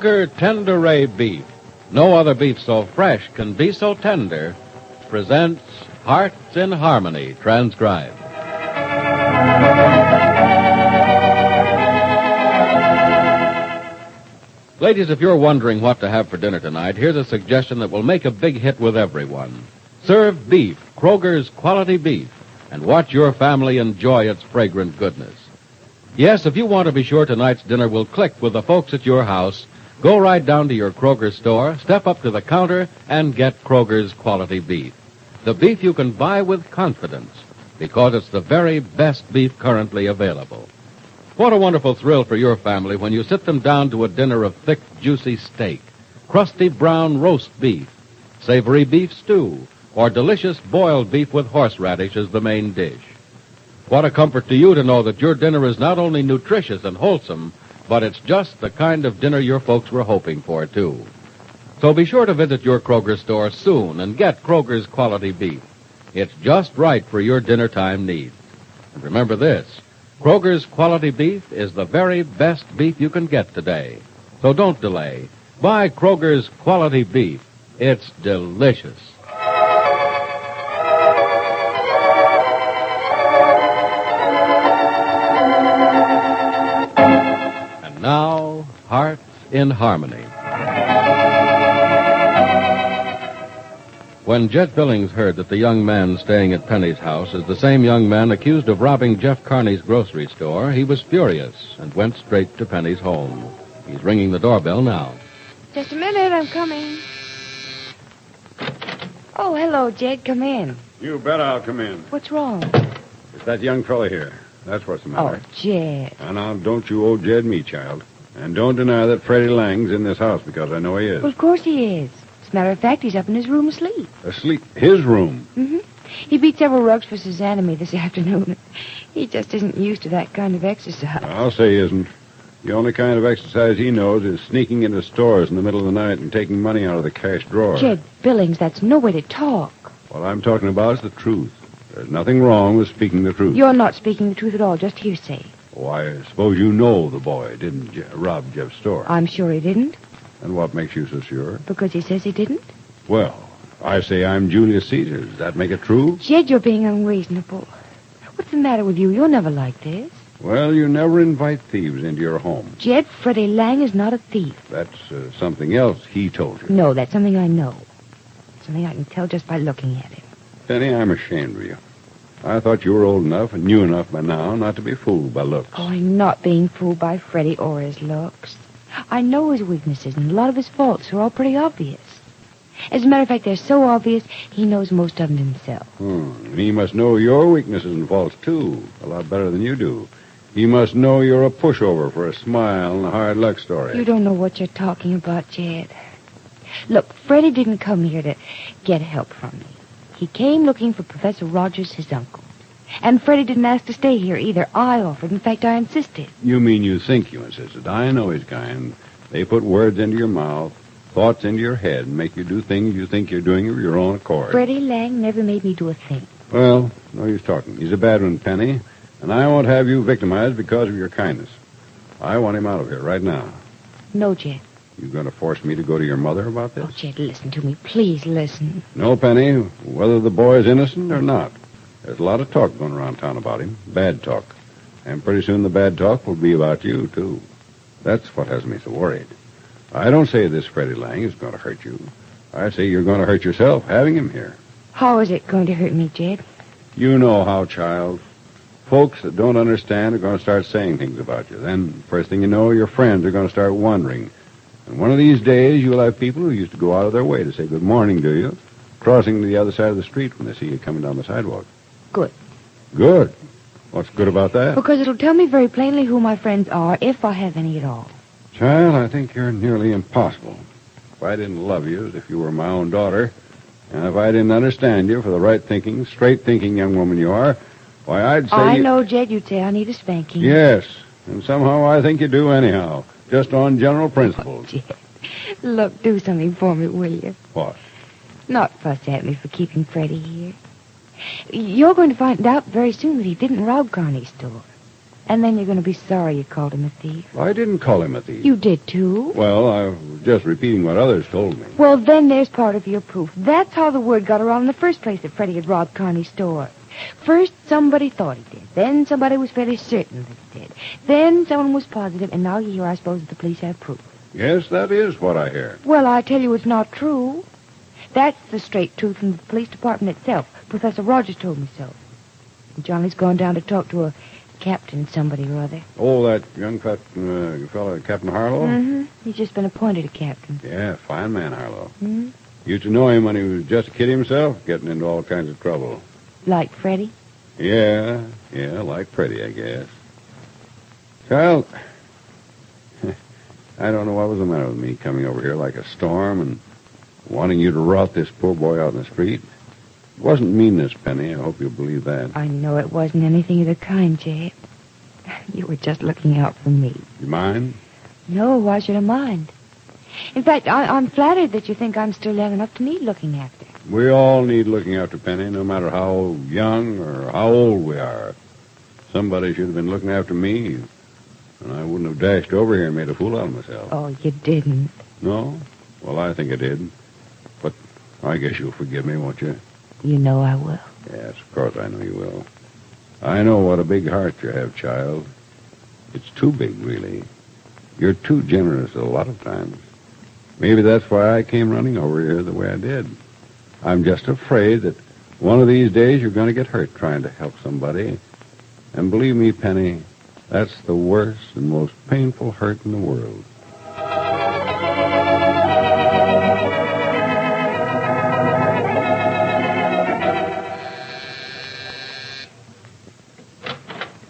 Kroger Tenderay Beef, no other beef so fresh can be so tender, presents Hearts in Harmony, transcribed. Ladies, if you're wondering what to have for dinner tonight, here's a suggestion that will make a big hit with everyone. Serve beef, Kroger's quality beef, and watch your family enjoy its fragrant goodness. Yes, if you want to be sure tonight's dinner will click with the folks at your house, go right down to your Kroger store, step up to the counter, and get Kroger's quality beef. The beef you can buy with confidence, because it's the very best beef currently available. What a wonderful thrill for your family when you sit them down to a dinner of thick, juicy steak, crusty brown roast beef, savory beef stew, or delicious boiled beef with horseradish as the main dish. What a comfort to you to know that your dinner is not only nutritious and wholesome, but it's just the kind of dinner your folks were hoping for, too. So be sure to visit your Kroger store soon and get Kroger's quality beef. It's just right for your dinner time needs. And remember this, Kroger's quality beef is the very best beef you can get today. So don't delay. Buy Kroger's quality beef. It's delicious. And now, Hearts in Harmony. When Jed Billings heard that the young man staying at Penny's house is the same young man accused of robbing Jeff Carney's grocery store, he was furious and went straight to Penny's home. He's ringing the doorbell now. Just a minute, I'm coming. Oh, hello, Jed. Come in. You bet I'll come in. What's wrong? It's that young fella here. That's what's the matter. Oh, Jed. Now, don't you owe Jed me, child. And don't deny that Freddie Lang's in this house, because I know he is. Well, of course he is. As a matter of fact, he's up in his room asleep. Asleep? His room? Mm-hmm. He beat several rugs for Suzanne and me this afternoon. He just isn't used to that kind of exercise. I'll say he isn't. The only kind of exercise he knows is sneaking into stores in the middle of the night and taking money out of the cash drawer. Jed Billings, that's no way to talk. What I'm talking about is the truth. There's nothing wrong with speaking the truth. You're not speaking the truth at all, just hearsay. Oh, I suppose you know the boy didn't rob Jeff's store. I'm sure he didn't. And what makes you so sure? Because he says he didn't. Well, I say I'm Julius Caesar. Does that make it true? Jed, you're being unreasonable. What's the matter with you? You're never like this. Well, you never invite thieves into your home. Jed, Freddie Lang is not a thief. That's something else he told you. No, that's something I know. Something I can tell just by looking at him. Penny, I'm ashamed of you. I thought you were old enough and knew enough by now not to be fooled by looks. Oh, I'm not being fooled by Freddie or his looks. I know his weaknesses, and a lot of his faults are all pretty obvious. As a matter of fact, they're so obvious, he knows most of them himself. And he must know your weaknesses and faults, too, a lot better than you do. He must know you're a pushover for a smile and a hard luck story. You don't know what you're talking about, Jed. Look, Freddie didn't come here to get help from me. He came looking for Professor Rogers, his uncle. And Freddie didn't ask to stay here either. I offered. In fact, I insisted. You mean you think you insisted. I know his kind. They put words into your mouth, thoughts into your head, and make you do things you think you're doing of your own accord. Freddie Lang never made me do a thing. Well, no use talking. He's a bad one, Penny. And I won't have you victimized because of your kindness. I want him out of here right now. No, Jed. You going to force me to go to your mother about this? Oh, Jed, listen to me. Please listen. No, Penny. Whether the boy's innocent or not, there's a lot of talk going around town about him. Bad talk. And pretty soon the bad talk will be about you, too. That's what has me so worried. I don't say this Freddie Lang is going to hurt you. I say you're going to hurt yourself having him here. How is it going to hurt me, Jed? You know how, child. Folks that don't understand are going to start saying things about you. Then, first thing you know, your friends are going to start wondering. And one of these days, you'll have people who used to go out of their way to say good morning to you, crossing to the other side of the street when they see you coming down the sidewalk. Good. Good? What's good about that? Because it'll tell me very plainly who my friends are, if I have any at all. Child, I think you're nearly impossible. If I didn't love you as if you were my own daughter, and if I didn't understand you for the right thinking, straight thinking young woman you are, why, I'd say... I know, Jed, you'd say I need a spanking. Yes, and somehow I think you do anyhow, just on general principles. Oh, Jed, look, do something for me, will you? What? Not fuss at me for keeping Freddie here. You're going to find out very soon that he didn't rob Carney's store. And then you're going to be sorry you called him a thief. I didn't call him a thief. You did, too. Well, I was just repeating what others told me. Well, then there's part of your proof. That's how the word got around in the first place that Freddie had robbed Carney's store. First, somebody thought he did. Then somebody was fairly certain that he did. Then someone was positive, and now you hear, I suppose, that the police have proof. Yes, that is what I hear. Well, I tell you it's not true. That's the straight truth from the police department itself. Professor Rogers told me so. And Johnny's gone down to talk to a captain somebody or other. Oh, that young fellow, Captain Harlow? Mm-hmm. He's just been appointed a captain. Yeah, fine man, Harlow. Mm-hmm. Used to know him when he was just a kid himself, getting into all kinds of trouble. Like Freddie? Yeah, like Freddie, I guess. Child, I don't know what was the matter with me coming over here like a storm and wanting you to rout this poor boy out in the street. It wasn't meanness, Penny. I hope you'll believe that. I know it wasn't anything of the kind, Jay. You were just looking out for me. You mind? No, why should I mind? In fact, I'm flattered that you think I'm still young enough to need looking after. We all need looking after, Penny, no matter how young or how old we are. Somebody should have been looking after me, and I wouldn't have dashed over here and made a fool out of myself. Oh, you didn't. No? Well, I think I did. But I guess you'll forgive me, won't you? You know I will. Yes, of course I know you will. I know what a big heart you have, child. It's too big, really. You're too generous a lot of times. Maybe that's why I came running over here the way I did. I'm just afraid that one of these days you're going to get hurt trying to help somebody. And believe me, Penny, that's the worst and most painful hurt in the world.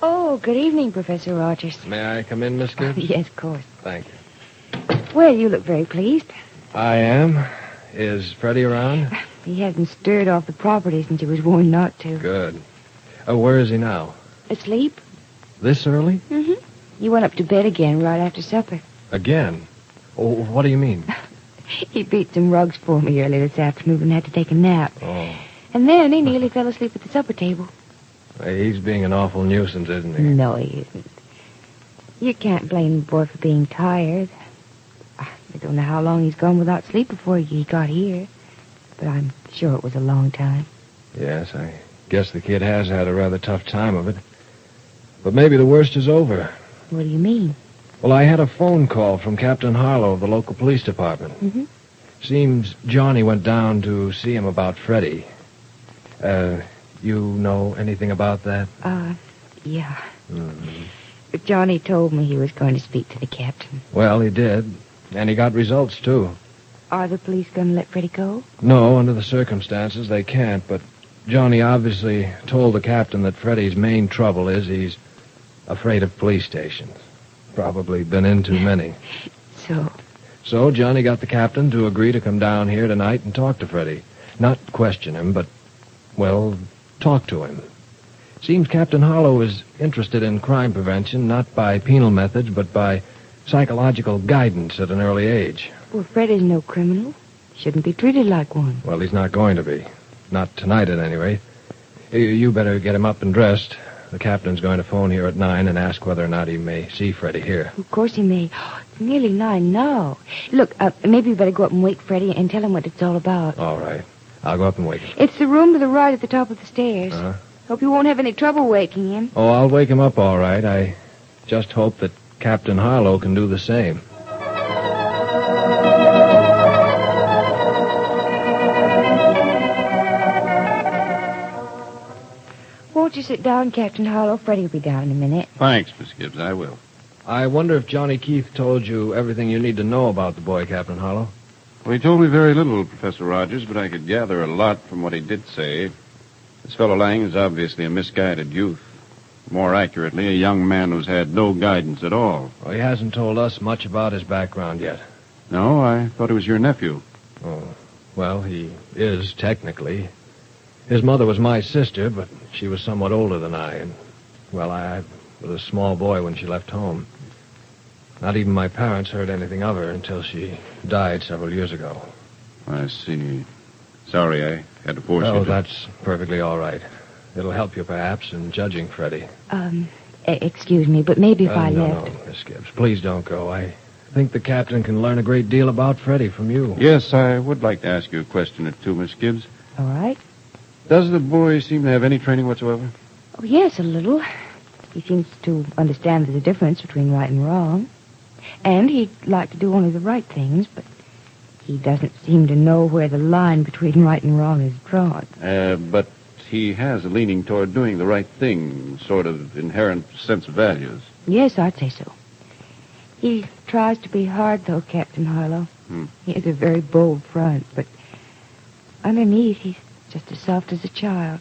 Oh, good evening, Professor Rogers. May I come in, Miss Gibbs? Yes, of course. Thank you. Well, you look very pleased. I am. Is Freddie around? He hasn't stirred off the property since he was warned not to. Good. Where is he now? Asleep? This early? Mm-hmm. He went up to bed again right after supper. Again? Oh, what do you mean? He beat some rugs for me early this afternoon and had to take a nap. Oh. And then he nearly fell asleep at the supper table. He's being an awful nuisance, isn't he? No, he isn't. You can't blame the boy for being tired. I don't know how long he's gone without sleep before he got here, but I'm sure it was a long time. Yes, I guess the kid has had a rather tough time of it. But maybe the worst is over. What do you mean? Well, I had a phone call from Captain Harlow of the local police department. Mm-hmm. Seems Johnny went down to see him about Freddie. You know anything about that? Yeah. Mm-hmm. But Johnny told me he was going to speak to the captain. Well, he did. And he got results, too. Are the police going to let Freddie go? No, under the circumstances, they can't. But Johnny obviously told the captain that Freddie's main trouble is he's afraid of police stations. Probably been in too many. So Johnny got the captain to agree to come down here tonight and talk to Freddie. Not question him, but, well, talk to him. Seems Captain Harlow is interested in crime prevention, not by penal methods, but by psychological guidance at an early age. Well, Freddie's no criminal. Shouldn't be treated like one. Well, he's not going to be. Not tonight, at any rate. You better get him up and dressed. The captain's going to phone here at 9 and ask whether or not he may see Freddie here. Of course he may. It's nearly 9 now. Look, maybe you better go up and wake Freddie and tell him what it's all about. All right. I'll go up and wake him. It's the room to the right at the top of the stairs. Uh-huh. Hope you won't have any trouble waking him. Oh, I'll wake him up all right. I just hope that Captain Harlow can do the same. Won't you sit down, Captain Harlow? Freddie will be down in a minute. Thanks, Miss Gibbs. I will. I wonder if Johnny Keith told you everything you need to know about the boy, Captain Harlow. Well, he told me very little, Professor Rogers, but I could gather a lot from what he did say. This fellow Lang is obviously a misguided youth. More accurately, a young man who's had no guidance at all. Well, he hasn't told us much about his background yet. No, I thought he was your nephew. Oh, well, he is, technically. His mother was my sister, but she was somewhat older than I, and, well, I was a small boy when she left home. Not even my parents heard anything of her until she died several years ago. I see. Sorry, I had to force you Oh, to... that's perfectly all right. It'll help you, perhaps, in judging Freddie. Excuse me, but maybe if I no, left... No, Miss Gibbs, please don't go. I think the captain can learn a great deal about Freddie from you. Yes, I would like to ask you a question or two, Miss Gibbs. All right. Does the boy seem to have any training whatsoever? Oh, yes, a little. He seems to understand there's a difference between right and wrong. And he'd like to do only the right things, but he doesn't seem to know where the line between right and wrong is drawn. But he has a leaning toward doing the right thing, sort of inherent sense of values. Yes, I'd say so. He tries to be hard, though, Captain Harlow. He has a very bold front, but underneath he's just as soft as a child.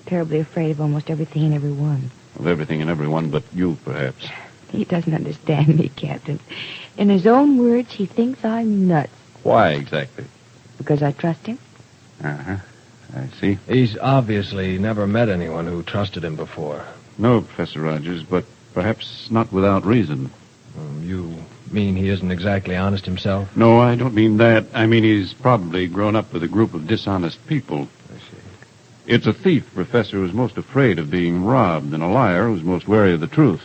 Terribly afraid of almost everything and everyone. Of everything and everyone but you, perhaps. He doesn't understand me, Captain. In his own words, he thinks I'm nuts. Why exactly? Because I trust him. Uh-huh. I see. He's obviously never met anyone who trusted him before. No, Professor Rogers, but perhaps not without reason. You mean he isn't exactly honest himself? No, I don't mean that. I mean he's probably grown up with a group of dishonest people. I see. It's a thief, Professor, who's most afraid of being robbed, and a liar who's most wary of the truth.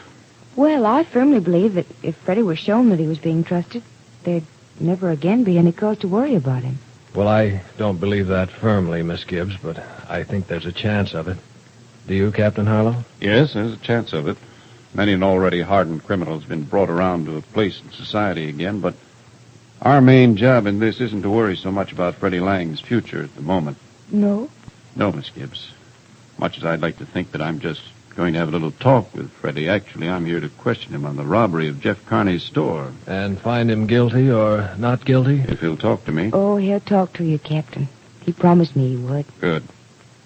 Well, I firmly believe that if Freddie were shown that he was being trusted, there'd never again be any cause to worry about him. Well, I don't believe that firmly, Miss Gibbs, but I think there's a chance of it. Do you, Captain Harlow? Yes, there's a chance of it. Many an already hardened criminal has been brought around to a place in society again, but our main job in this isn't to worry so much about Freddie Lang's future at the moment. No? No, Miss Gibbs. Much as I'd like to think that I'm just going to have a little talk with Freddie, actually, I'm here to question him on the robbery of Jeff Carney's store. And find him guilty or not guilty? If he'll talk to me. Oh, he'll talk to you, Captain. He promised me he would. Good.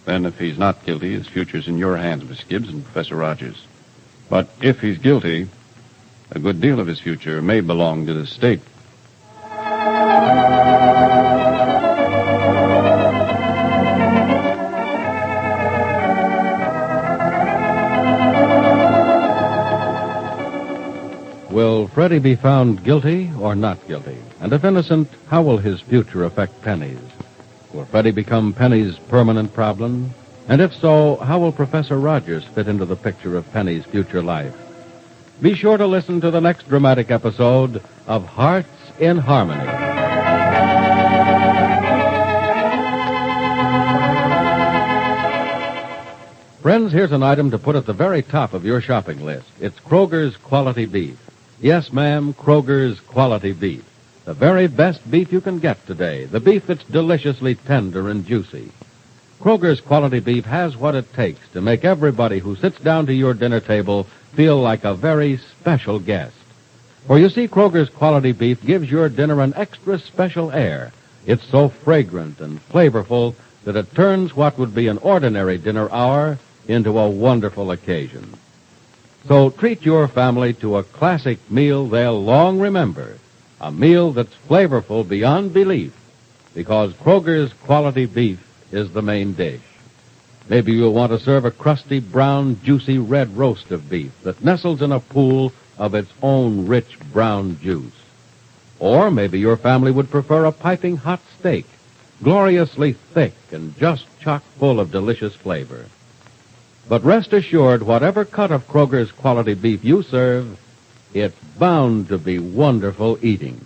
Then if he's not guilty, his future's in your hands, Miss Gibbs and Professor Rogers. But if he's guilty, a good deal of his future may belong to the state. Will Freddie be found guilty or not guilty? And if innocent, how will his future affect Penny's? Will Freddie become Penny's permanent problem? And if so, how will Professor Rogers fit into the picture of Penny's future life? Be sure to listen to the next dramatic episode of Hearts in Harmony. Friends, here's an item to put at the very top of your shopping list. It's Kroger's Quality Beef. Yes, ma'am, Kroger's Quality Beef. The very best beef you can get today. The beef that's deliciously tender and juicy. Kroger's Quality Beef has what it takes to make everybody who sits down to your dinner table feel like a very special guest. For you see, Kroger's Quality Beef gives your dinner an extra special air. It's so fragrant and flavorful that it turns what would be an ordinary dinner hour into a wonderful occasion. So treat your family to a classic meal they'll long remember. A meal that's flavorful beyond belief, because Kroger's Quality Beef is the main dish. Maybe you'll want to serve a crusty, brown, juicy red roast of beef that nestles in a pool of its own rich brown juice. Or maybe your family would prefer a piping hot steak, gloriously thick and just chock full of delicious flavor. But rest assured, whatever cut of Kroger's Quality Beef you serve, it's bound to be wonderful eating.